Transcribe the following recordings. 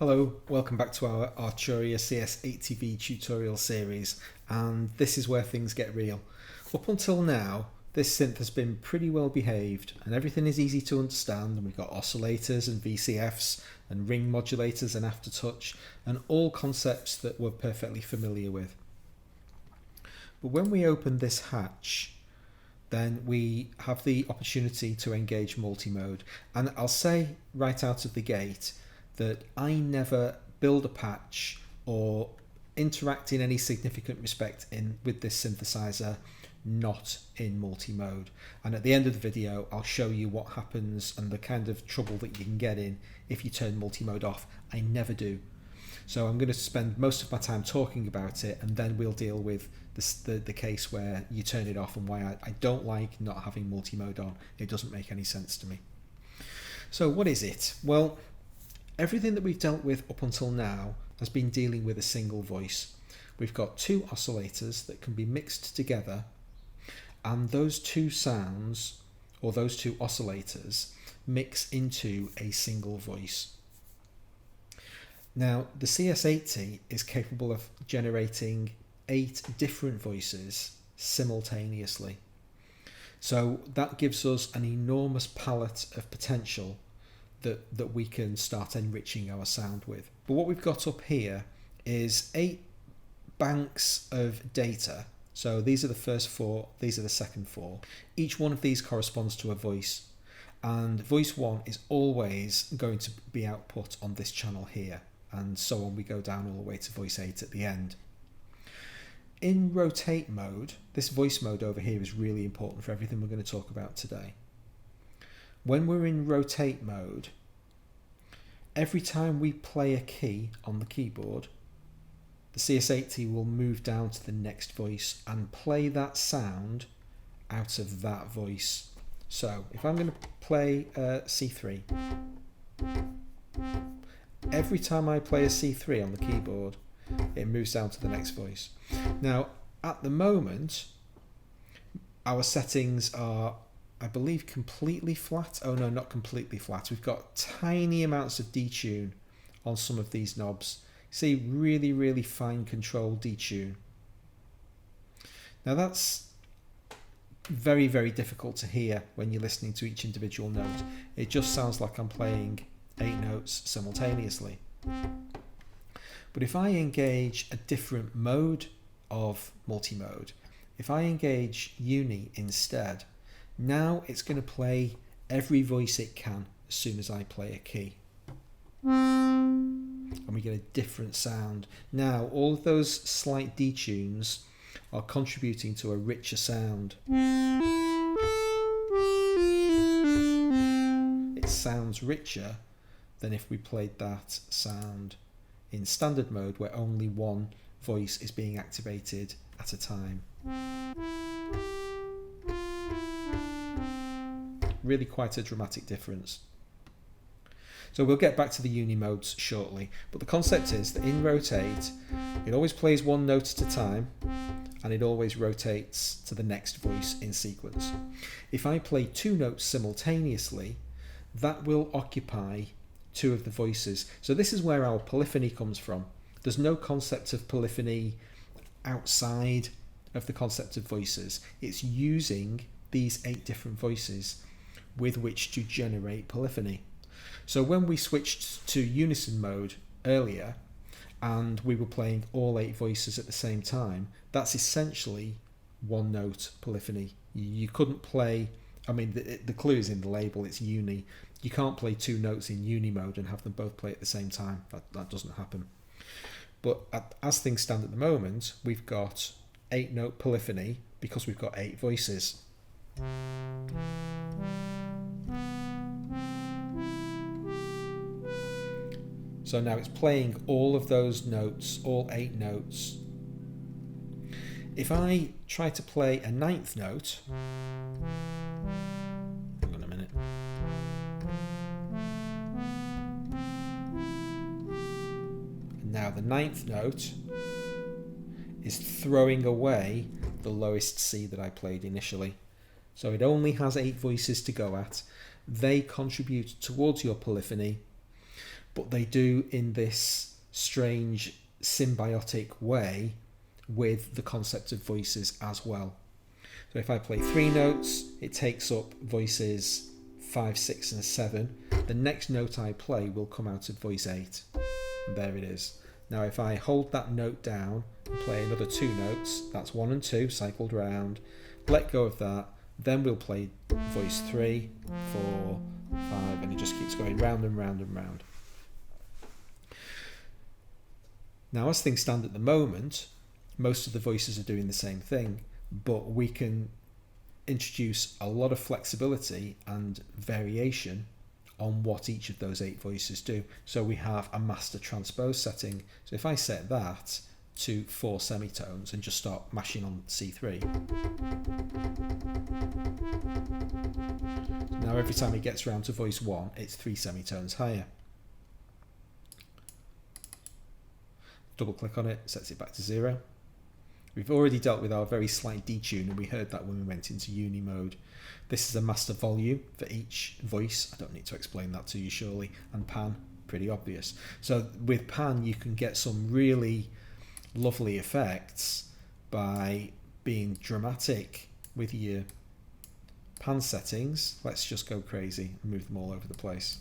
Hello, welcome back to our Arturia CS-80V tutorial series, and this is where things get real. Up until now, this synth has been pretty well behaved and everything is easy to understand, and we've got oscillators and VCFs and ring modulators and aftertouch and all concepts that we're perfectly familiar with. But when we open this hatch, then we have the opportunity to engage multi-mode, and I'll say right out of the gate that I never build a patch or interact in any significant respect with this synthesizer not in multi-mode. And at the end of the video I'll show you what happens and the kind of trouble that you can get in if you turn multi-mode off. I never do. So I'm going to spend most of my time talking about it, and then we'll deal with the case where you turn it off and why I don't like not having multi-mode on. It doesn't make any sense to me. So what is it? Well, everything that we've dealt with up until now has been dealing with a single voice. We've got two oscillators that can be mixed together, and those two sounds, or those two oscillators, mix into a single voice. Now, the CS-80 is capable of generating 8 different voices simultaneously. So that gives us an enormous palette of potential that we can start enriching our sound with. But what we've got up here is 8 banks of data. So these are the first 4, these are the second 4. Each one of these corresponds to a voice, and voice 1 is always going to be output on this channel here, and so on we go down all the way to voice 8 at the end. In rotate mode, this voice mode over here is really important for everything we're going to talk about today. When we're in rotate mode, every time we play a key on the keyboard, the CS-80 will move down to the next voice and play that sound out of that voice. So if I'm going to play C3, every time I play a C3 on the keyboard, it moves down to the next voice. Now, at the moment, our settings are, I believe, completely flat. Oh no, not completely flat. We've got tiny amounts of detune on some of these knobs. See, really fine control detune. Now that's very difficult to hear when you're listening to each individual note. It just sounds like I'm playing 8 notes simultaneously. But if I engage a different mode of multi-mode, if I engage uni instead, now it's going to play every voice it can as soon as I play a key. And we get a different sound. Now all of those slight detunes are contributing to a richer sound. It sounds richer than if we played that sound in standard mode, where only one voice is being activated at a time. Really quite a dramatic difference. So we'll get back to the uni modes shortly, but the concept is that in rotate, it always plays one note at a time, and it always rotates to the next voice in sequence. If I play 2 notes simultaneously, that will occupy 2 of the voices. So this is where our polyphony comes from. There's no concept of polyphony outside of the concept of voices. It's using these 8 different voices with which to generate polyphony. So when we switched to Unison mode earlier and we were playing all 8 voices at the same time, that's essentially one note polyphony. You couldn't play, I mean the clue is in the label, it's uni. You can't play 2 notes in uni mode and have them both play at the same time. That doesn't happen. But as things stand at the moment, we've got 8 note polyphony because we've got 8 voices. So now it's playing all of those notes, all 8 notes. If I try to play a 9th note, hang on a minute. And now the 9th note is throwing away the lowest C that I played initially. So it only has 8 voices to go at. They contribute towards your polyphony, but they do in this strange symbiotic way with the concept of voices as well. So if I play 3 notes, it takes up voices 5, 6 and 7. The next note I play will come out of voice 8. And there it is. Now if I hold that note down and play another 2 notes, that's 1 and 2 cycled round, let go of that, then we'll play voice 3, 4, 5, and it just keeps going round and round and round. Now as things stand at the moment, most of the voices are doing the same thing, but we can introduce a lot of flexibility and variation on what each of those 8 voices do. So we have a master transpose setting. So if I set that to 4 semitones and just start mashing on C3, now every time it gets round to voice 1, it's 3 semitones higher. Double click on it, sets it back to 0. We've already dealt with our very slight detune, and we heard that when we went into uni mode. This is a master volume for each voice. I don't need to explain that to you surely. And pan, pretty obvious. So with pan you can get some really lovely effects by being dramatic with your pan settings. Let's just go crazy and move them all over the place.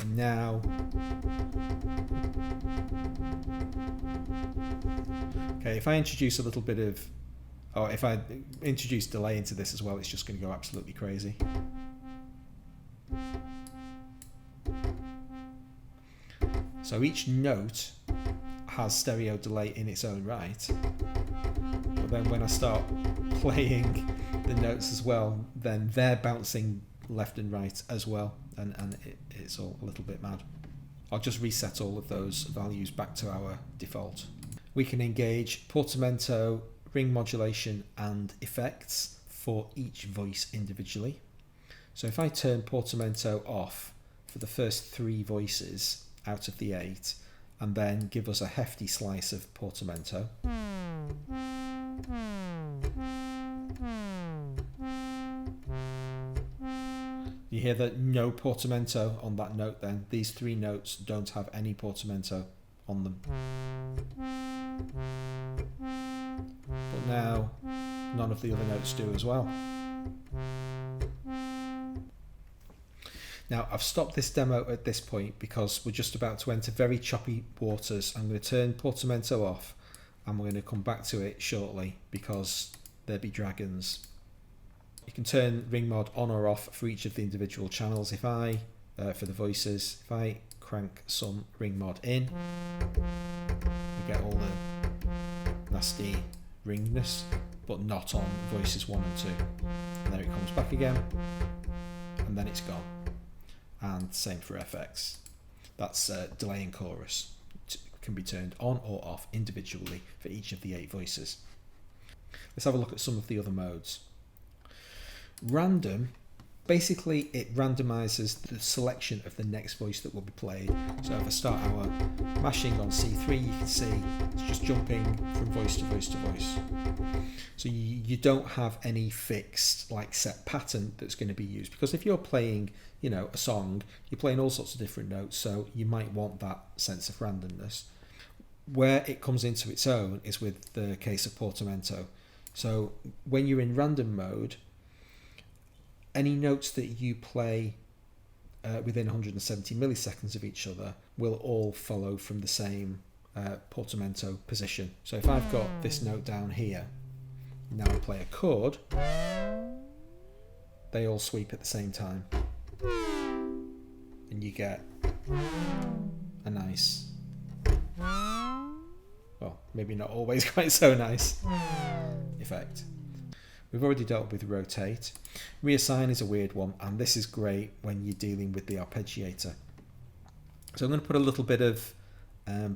And now okay, if I introduce a little bit of, or if I introduce delay into this as well, it's just going to go absolutely crazy. So each note has stereo delay in its own right, but then when I start playing the notes as well, then they're bouncing left and right as well, and it's all a little bit mad. I'll just reset all of those values back to our default. We can engage portamento, ring modulation and effects for each voice individually. So if I turn portamento off for the first 3 voices out of the 8 and then give us a hefty slice of portamento, you hear that no portamento on that note then. These 3 notes don't have any portamento on them. But now none of the other notes do as well. Now I've stopped this demo at this point because we're just about to enter very choppy waters. I'm going to turn portamento off and we're going to come back to it shortly because there be dragons. You can turn ring mod on or off for each of the individual channels. If I, for the voices, if I crank some ring mod in, we get all the nasty ringness, but not on voices 1 and 2. And there it comes back again, and then it's gone. And same for FX. That's delay and chorus. It can be turned on or off individually for each of the 8 voices. Let's have a look at some of the other modes. Random, basically it randomizes the selection of the next voice that will be played. So if I start our mashing on C3, you can see it's just jumping from voice to voice to voice. So you don't have any fixed like set pattern that's going to be used, because if you're playing, you know, a song, you're playing all sorts of different notes, so you might want that sense of randomness. Where it comes into its own is with the case of portamento. So when you're in random mode, any notes that you play within 170 milliseconds of each other will all follow from the same portamento position. So if I've got this note down here, now I play a chord, they all sweep at the same time. And you get a nice, well, maybe not always quite so nice effect. We've already dealt with rotate. Reassign is a weird one, and this is great when you're dealing with the arpeggiator. So I'm going to put a little bit of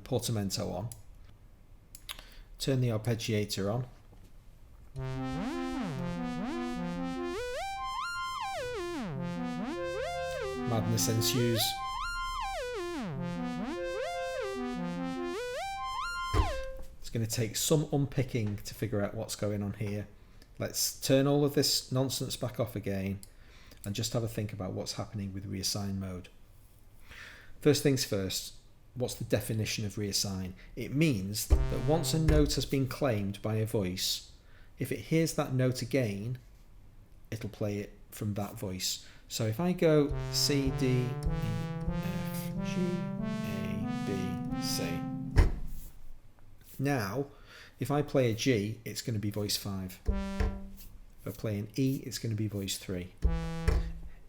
portamento on. Turn the arpeggiator on. Madness ensues. It's going to take some unpicking to figure out what's going on here. Let's turn all of this nonsense back off again and just have a think about what's happening with reassign mode. First things first, what's the definition of reassign? It means that once a note has been claimed by a voice, if it hears that note again, it'll play it from that voice. So if I go C, D, E, F, G, A, B, C. Now, if I play a G, it's going to be voice 5. If I play an E, it's going to be voice 3.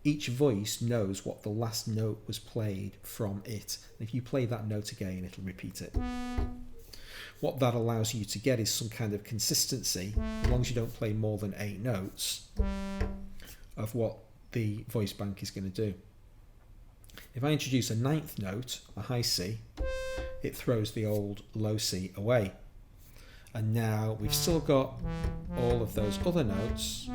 Each voice knows what the last note was played from it. And if you play that note again, it'll repeat it. What that allows you to get is some kind of consistency, as long as you don't play more than 8 notes, of what the voice bank is going to do. If I introduce a 9th note, a high C, it throws the old low C away. And now we've still got all of those other notes,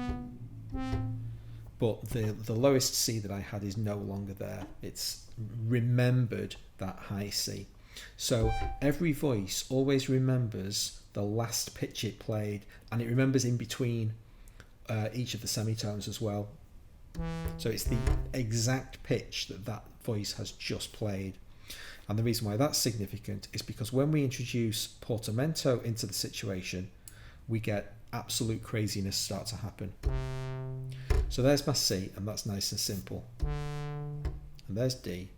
but the lowest C that I had is no longer there. It's remembered that high C. So every voice always remembers the last pitch it played, and it remembers in between each of the semitones as well. So it's the exact pitch that that voice has just played. And the reason why that's significant is because when we introduce portamento into the situation, we get absolute craziness start to happen. So there's my C, and that's nice and simple. And there's D.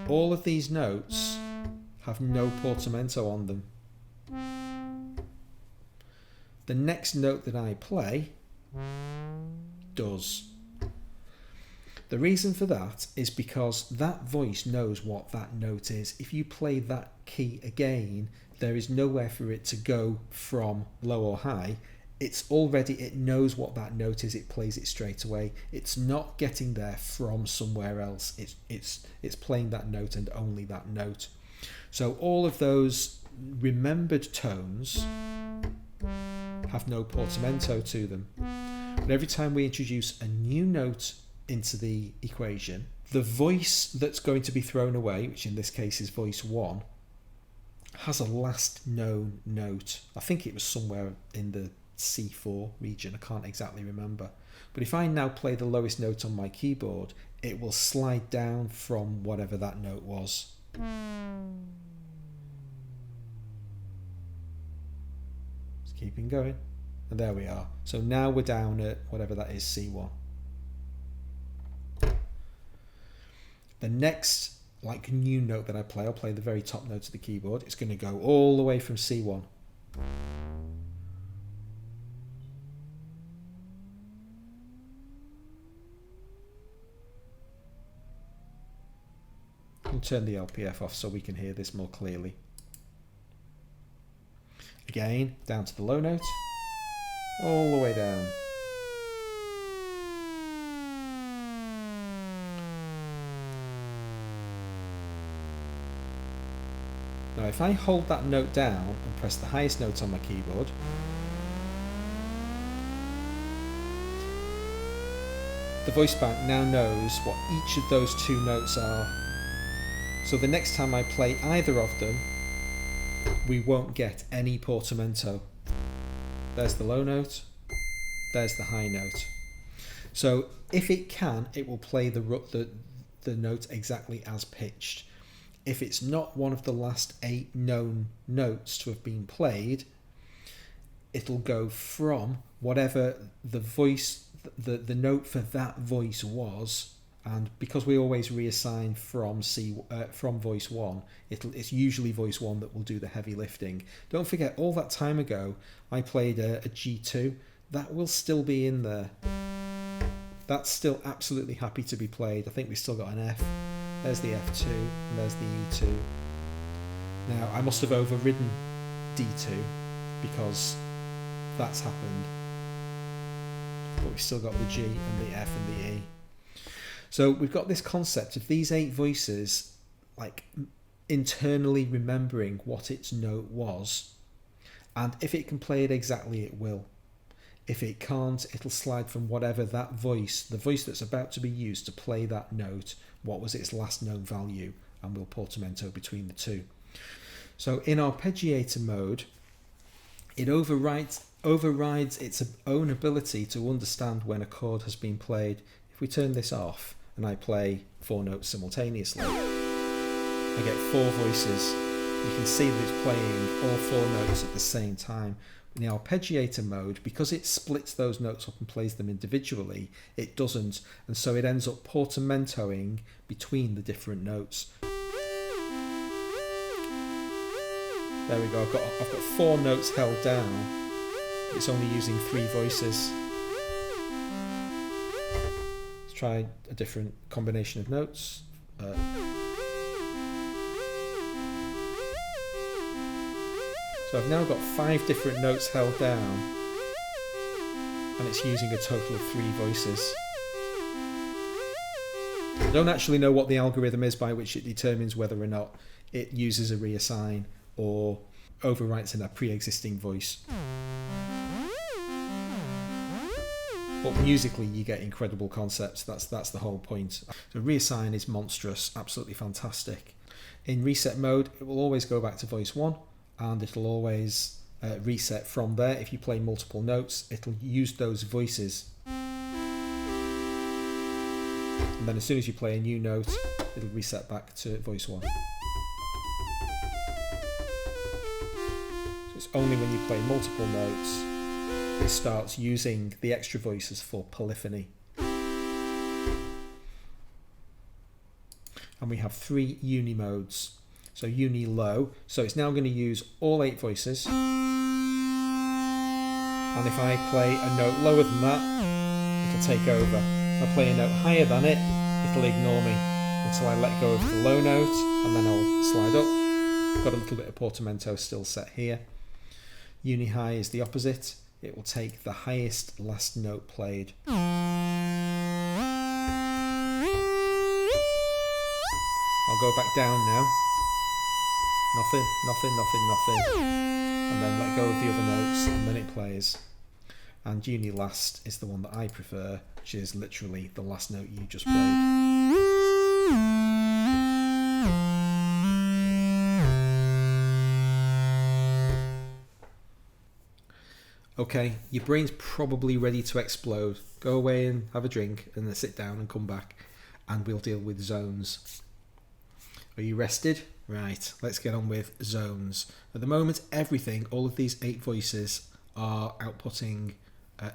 All of these notes have no portamento on them. The next note that I play does. The reason for that is because that voice knows what that note is. If you play that key again, there is nowhere for it to go from low or high. It knows what that note is, it plays it straight away. It's not getting there from somewhere else. It's playing that note and only that note. So all of those remembered tones have no portamento to them. But every time we introduce a new note into the equation, the voice that's going to be thrown away, which in this case is voice 1, has a last known note. I think it was somewhere in the C4 region, I can't exactly remember. But if I now play the lowest note on my keyboard, it will slide down from whatever that note was. Just keeping going. And there we are. So now we're down at whatever that is, C1. The next new note that I play, I'll play the very top note of the keyboard. It's going to go all the way from C1. I'll turn the LPF off so we can hear this more clearly. Again, down to the low note, all the way down. Now if I hold that note down and press the highest note on my keyboard, the voice bank now knows what each of those 2 notes are. So the next time I play either of them, we won't get any portamento. There's the low note, there's the high note. So if it can, it will play the note exactly as pitched. If it's not one of the last 8 known notes to have been played, it'll go from whatever the voice, the note for that voice was. And because we always reassign from voice 1, it's usually voice 1 that will do the heavy lifting. Don't forget, all that time ago, I played a G2. That will still be in there. That's still absolutely happy to be played. I think we've still got an F. There's the F2, and there's the E2. Now, I must have overridden D2 because that's happened. But we've still got the G and the F and the E. So we've got this concept of these 8 voices internally remembering what its note was, and if it can play it exactly, it will. If it can't, it'll slide from whatever that voice, the voice that's about to be used to play that note, what was its last known value, and we'll portamento between the 2. So in arpeggiator mode, it overrides overrides its own ability to understand when a chord has been played. If we turn this off and I play 4 notes simultaneously, I get 4 voices. You can see that it's playing all 4 notes at the same time. In the arpeggiator mode, because it splits those notes up and plays them individually, it doesn't, and so it ends up portmanteauing between the different notes. There we go, I've got 4 notes held down. It's only using 3 voices. Let's try a different combination of notes. So I've now got 5 different notes held down, and it's using a total of 3 voices. I don't actually know what the algorithm is by which it determines whether or not it uses a reassign or overwrites in a pre-existing voice. But musically you get incredible concepts, that's the whole point. So reassign is monstrous, absolutely fantastic. In reset mode it will always go back to voice 1, and it'll always reset from there. If you play multiple notes, it'll use those voices. And then as soon as you play a new note, it'll reset back to voice 1. So it's only when you play multiple notes it starts using the extra voices for polyphony. And we have 3 uni modes. So uni low, so it's now going to use all 8 voices. And if I play a note lower than that, it'll take over. If I play a note higher than it, it'll ignore me until I let go of the low note, and then I'll slide up. Got a little bit of portamento still set here. Uni high is the opposite. It will take the highest last note played. I'll go back down now. Nothing, nothing, nothing, nothing. And then let go of the other notes, and then it plays. And uni last is the one that I prefer, which is literally the last note you just played. Okay, your brain's probably ready to explode. Go away and have a drink and then sit down and come back and we'll deal with zones. Are you rested? Right, let's get on with zones. At the moment, everything, all of these 8 voices are outputting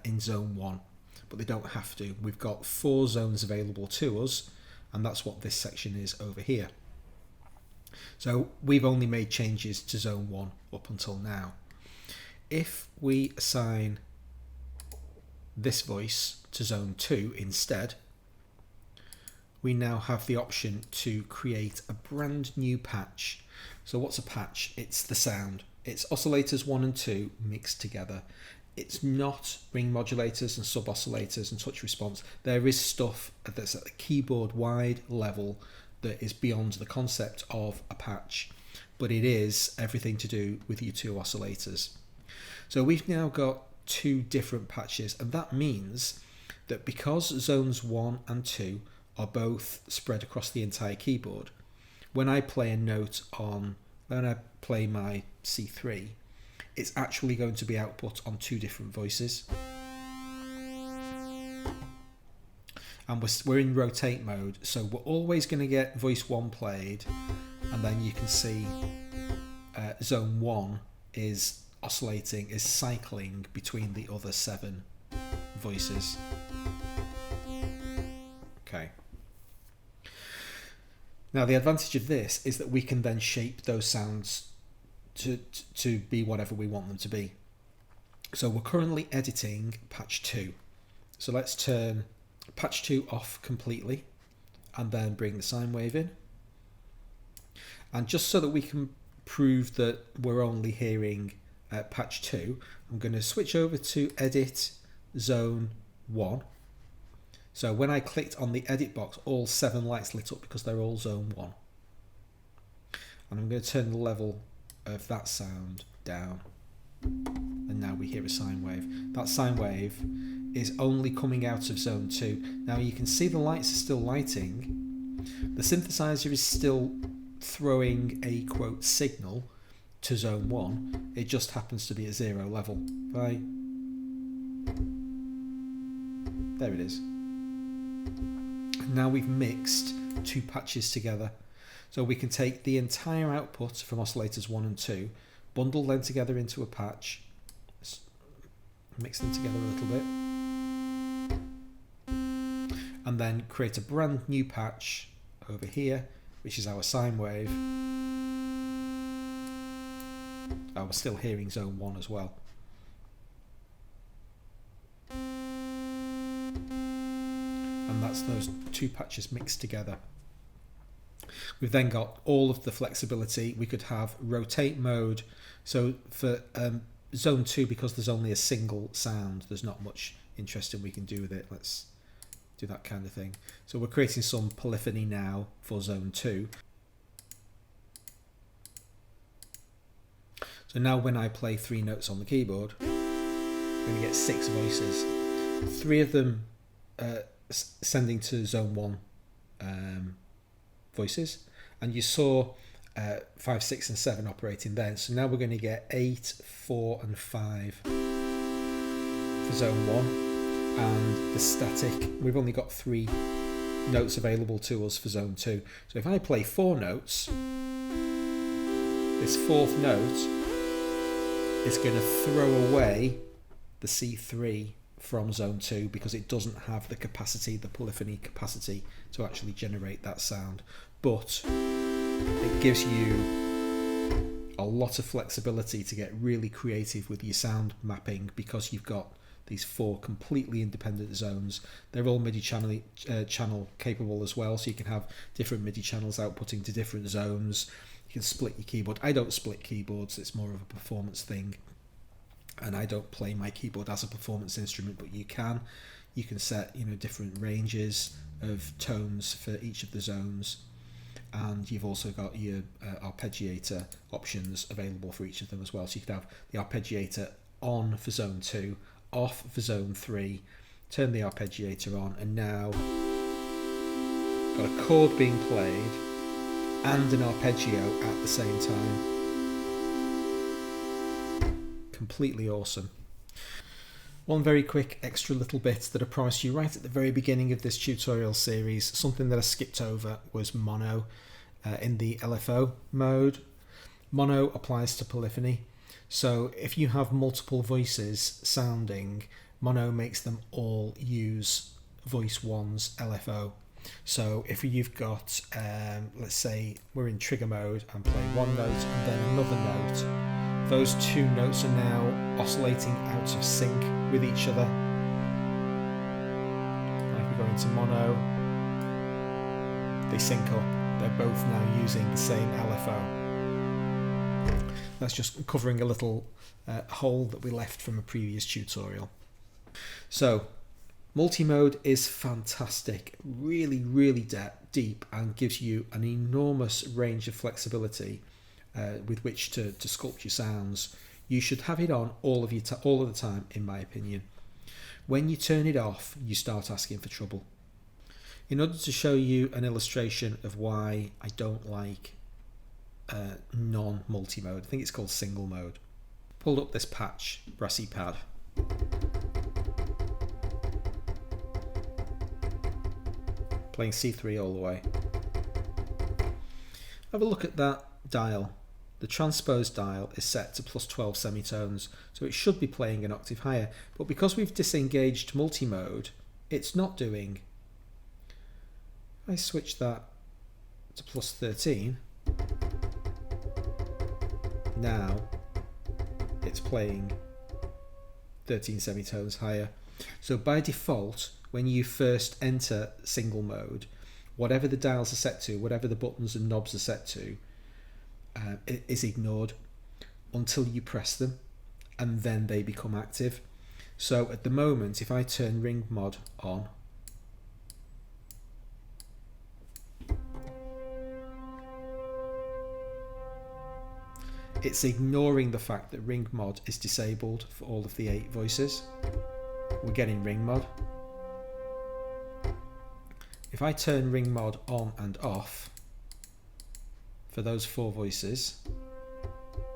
in zone 1, but they don't have to. We've got 4 zones available to us, and that's what this section is over here. So we've only made changes to zone 1 up until now. If we assign this voice to zone 2 instead, we now have the option to create a brand new patch. So what's a patch? It's the sound. It's oscillators 1 and 2 mixed together. It's not ring modulators and sub oscillators and touch response. There is stuff that's at the keyboard wide level that is beyond the concept of a patch, but it is everything to do with your 2 oscillators. So we've now got 2 different patches, and that means that because zones 1 and 2 are both spread across the entire keyboard, when I play a note when I play my C3, it's actually going to be output on 2 different voices. And we're in rotate mode, so we're always going to get voice 1 played, and then you can see zone 1 is oscillating, is cycling between the other 7 voices. Okay. Now the advantage of this is that we can then shape those sounds to be whatever we want them to be. So we're currently editing patch 2. So let's turn patch 2 off completely and then bring the sine wave in. And just so that we can prove that we're only hearing patch 2, I'm going to switch over to edit zone 1. So when I clicked on the edit box, all 7 lights lit up because they're all zone 1. And I'm going to turn the level of that sound down. And now we hear a sine wave. That sine wave is only coming out of zone 2. Now you can see the lights are still lighting. The synthesizer is still throwing a quote signal to zone 1. It just happens to be at 0 level. If I There it is. And now we've mixed two patches together. So we can take the entire output from oscillators 1 and 2, bundle them together into a patch, mix them together a little bit, and then create a brand new patch over here, which is our sine wave. Oh, we're still hearing zone 1 as well. And that's those two patches mixed together. We've then got all of the flexibility. We could have rotate mode. So for zone 2, because there's only a single sound, there's not much interesting we can do with it. Let's do that kind of thing. So we're creating some polyphony now for zone 2. So now when I play 3 notes on the keyboard, I'm going to get 6 voices. 3 of them sending to zone 1 voices, and you saw 5, 6 and 7 operating then. So now we're going to get 8, 4 and 5 for zone 1, and the static, we've only got 3 notes available to us for zone 2. So if I play 4 notes, this 4th note is going to throw away the C3 from zone 2 because it doesn't have the capacity, the polyphony capacity, to actually generate that sound. But it gives you a lot of flexibility to get really creative with your sound mapping, because you've got these 4 completely independent zones. They're all MIDI channel capable as well, so you can have different MIDI channels outputting to different zones. You can split your keyboard. I don't split keyboards, it's more of a performance thing. And I don't play my keyboard as a performance instrument, but you can. You can set, different ranges of tones for each of the zones. And you've also got your arpeggiator options available for each of them as well. So you could have the arpeggiator on for zone 2, off for zone 3, turn the arpeggiator on, and now got a chord being played and an arpeggio at the same time. Completely awesome. One very quick extra little bit that I promised you right at the very beginning of this tutorial series, something that I skipped over, was mono in the LFO mode. Mono applies to polyphony, so if you have multiple voices sounding, mono makes them all use voice 1's LFO. So if you've got, let's say we're in trigger mode and play 1 note and then another note, those 2 notes are now oscillating out of sync with each other. Like we go into mono, they sync up. They're both now using the same LFO. That's just covering a little hole that we left from a previous tutorial. So, multi-mode is fantastic, really, really deep, and gives you an enormous range of flexibility with which to sculpt your sounds. You should have it on all of the time, in my opinion. When you turn it off, you start asking for trouble. In order to show you an illustration of why I don't like non-multi-mode, I think it's called single mode. Pulled up this patch, brassy pad. Playing C3 all the way. Have a look at that dial. The transpose dial is set to plus 12 semitones, so it should be playing an octave higher, but because we've disengaged multi-mode, it's not doing. If I switch that to plus 13, now it's playing 13 semitones higher. So by default, when you first enter single mode, whatever the dials are set to, whatever the buttons and knobs are set to, is ignored until you press them, and then they become active. So at the moment, if I turn ring mod on, it's ignoring the fact that ring mod is disabled for all of the 8 voices. We're getting ring mod. If I turn ring mod on and off for those 4 voices,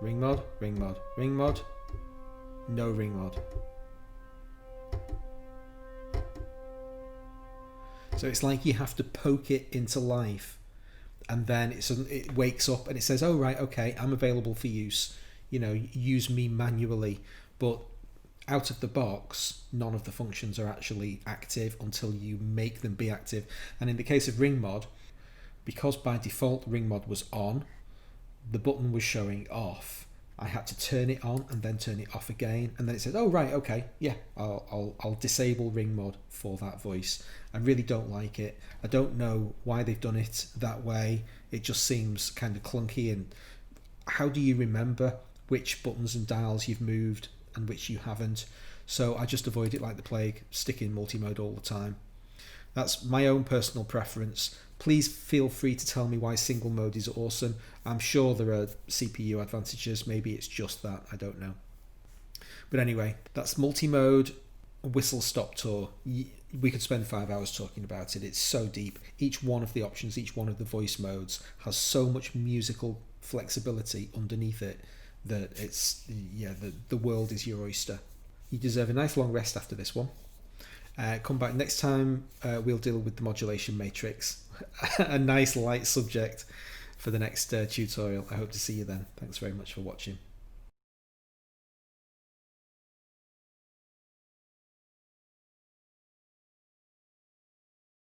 ring mod, ring mod, ring mod, no ring mod. So it's like you have to poke it into life, and then it wakes up and it says, oh right, okay, I'm available for use, use me manually. But out of the box, none of the functions are actually active until you make them be active. And in the case of ring mod, because by default ring mod was on, the button was showing off, I had to turn it on and then turn it off again, and then it says, oh right, okay, yeah, I'll disable ring mod for that voice. I really don't like it. I don't know why they've done it that way. It just seems kind of clunky, and how do you remember which buttons and dials you've moved and which you haven't? So I just avoid it like the plague, stick in multi-mode all the time. That's my own personal preference. Please feel free to tell me why single mode is awesome. I'm sure there are CPU advantages. Maybe it's just that. I don't know. But anyway, that's multi-mode whistle stop tour. We could spend 5 hours talking about it. It's so deep. Each one of the options, each one of the voice modes has so much musical flexibility underneath it that it's, the world is your oyster. You deserve a nice long rest after this one. Come back next time. We'll deal with the modulation matrix, a nice light subject for the next tutorial. I hope to see you then. Thanks very much for watching.